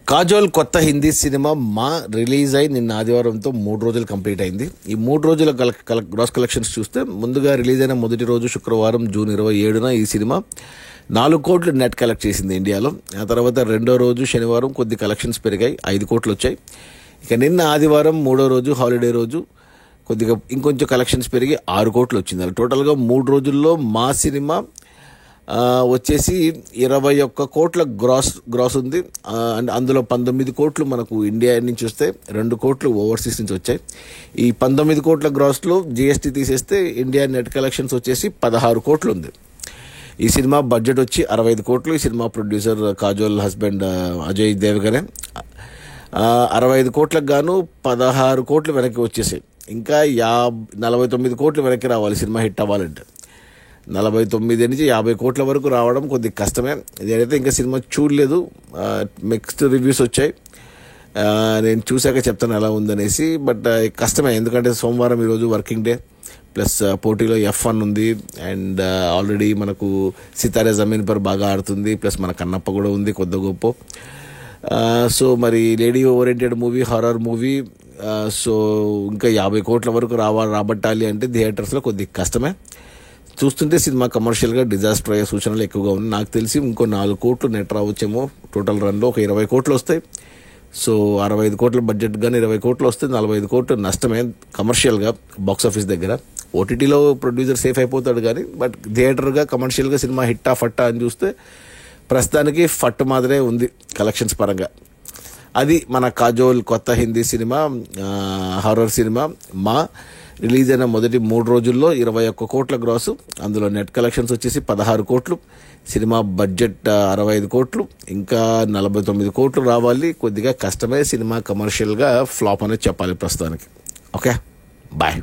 కాజోల్ కొత్త హిందీ సినిమా మా రిలీజ్ అయి నిన్న ఆదివారంతో 3 రోజులు కంప్లీట్ అయింది. ఈ 3 రోజుల గ్రాస్ కలెక్షన్స్ చూస్తే ముందుగా రిలీజ్ అయిన మొదటి రోజు శుక్రవారం జూన్ 27న ఈ సినిమా 4 కోట్లు నెట్ కలెక్ట్ చేసింది ఇండియాలో. ఆ తర్వాత రెండో రోజు శనివారం కొద్ది కలెక్షన్స్ పెరిగాయి, 5 కోట్లు వచ్చాయి. ఇక నిన్న ఆదివారం మూడో రోజు హాలిడే రోజు కొద్దిగా ఇంకొంచెం కలెక్షన్స్ పెరిగి 6 కోట్లు వచ్చింది. అలా టోటల్గా 3 రోజుల్లో మా సినిమా వచ్చేసి 21 కోట్ల గ్రాస్ ఉంది. అండ్ అందులో 19 కోట్లు మనకు ఇండియా నుంచి వస్తే 2 కోట్లు ఓవర్సీస్ నుంచి వచ్చాయి. ఈ 19 కోట్ల గ్రాస్లో జిఎస్టీ తీసేస్తే ఇండియా నెట్ కలెక్షన్స్ వచ్చేసి 16 కోట్లు ఉంది. ఈ సినిమా బడ్జెట్ వచ్చి 65 కోట్లు. ఈ cinema producer Kajol husband Ajay దేవగనే. 65 కోట్లకు గాను 16 కోట్లు వెనక్కి వచ్చేసాయి. ఇంకా 49 కోట్లు వెనక్కి రావాలి సినిమా హిట్ అవ్వాలంటే. 49 నుంచి 50 కోట్ల వరకు రావడం కొద్దిగా కష్టమే. నేనైతే ఇంకా సినిమా చూడలేదు, మిక్స్డ్ రివ్యూస్ వచ్చాయి. నేను చూశాక చెప్తాను ఎలా ఉందనేసి. బట్ కష్టమే, ఎందుకంటే సోమవారం ఈరోజు వర్కింగ్ డే, ప్లస్ పోటీలో F1 ఉంది. అండ్ ఆల్రెడీ మనకు సితారే జమీన్ పర్ బాగా ఆడుతుంది, ప్లస్ మన కన్నప్ప కూడా ఉంది కొద్ది గొప్ప. సో మరి lady oriented movie, horror movie. So ఇంకా 50 కోట్ల వరకు రాబట్టాలి అంటే థియేటర్స్లో కొద్దిగా కష్టమే. చూస్తుంటే సినిమా కమర్షియల్గా డిజాస్టర్ అయ్యే సూచనలు ఎక్కువగా ఉన్నాయి. నాకు తెలిసి ఇంకో 4 కోట్లు నెట్ రావచ్చేమో. టోటల్ రన్లో ఒక 20 కోట్లు వస్తాయి. సో 65 కోట్ల బడ్జెట్ కానీ 20 కోట్లు వస్తే 45 కోట్లు నష్టమే కమర్షియల్గా బాక్సాఫీస్ దగ్గర. ఓటీటీలో ప్రొడ్యూసర్ సేఫ్ అయిపోతాడు కానీ, బట్ థియేటర్గా కమర్షియల్గా సినిమా హిట్టా ఫట్టా అని చూస్తే ప్రస్తుతానికి ఫట్ మాదిరే ఉంది కలెక్షన్స్ పరంగా. అది మన కాజోల్ కొత్త హిందీ సినిమా, హారర్ సినిమా మా రిలీజ్ అయిన మొదటి 3 రోజుల్లో 21 కోట్ల గ్రాసు. అందులో నెట్ కలెక్షన్స్ వచ్చేసి 16 కోట్లు. సినిమా బడ్జెట్ 65 కోట్లు. ఇంకా 49 కోట్లు రావాలి, కొద్దిగా కష్టమే. సినిమా కమర్షియల్గా ఫ్లాప్ అనేది చెప్పాలి ప్రస్తుతానికి. Okay, bye.